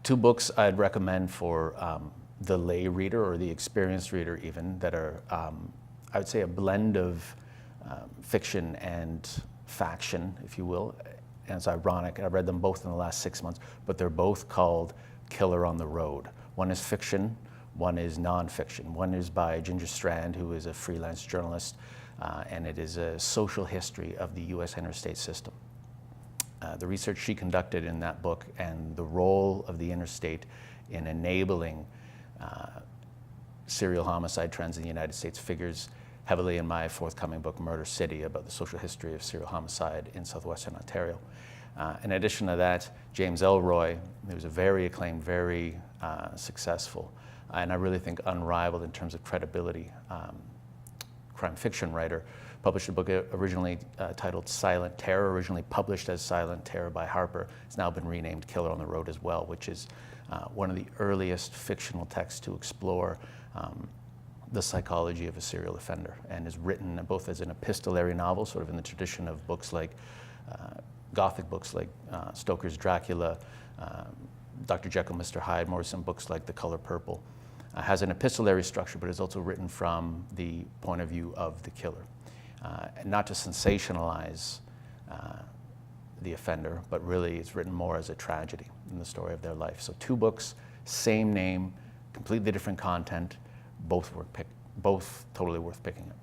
Two books I'd recommend for the lay reader or the experienced reader even, that are, I would say, a blend of fiction and faction, if you will. And it's ironic, I read them both in the last 6 months, but they're both called Killer on the Road. One is fiction, one is nonfiction. One is by Ginger Strand, who is a freelance journalist, and it is a social history of the US interstate system. The research she conducted in that book and the role of the interstate in enabling serial homicide trends in the United States figures heavily in my forthcoming book, Murder City, about the social history of serial homicide in southwestern Ontario. In addition to that, James Elroy, who was a very acclaimed, very successful, and I really think unrivaled in terms of credibility, crime fiction writer, published a book originally titled Silent Terror, originally published as Silent Terror by Harper. It's now been renamed Killer on the Road as well, which is one of the earliest fictional texts to explore the psychology of a serial offender, and is written both as an epistolary novel, sort of in the tradition of books like Gothic books like Stoker's Dracula, Dr. Jekyll, Mr. Hyde, more some books like The Color Purple. Has an epistolary structure, but is also written from the point of view of the killer. And not to sensationalize the offender, but really it's written more as a tragedy in the story of their life. So two books, same name, completely different content, both totally worth picking up.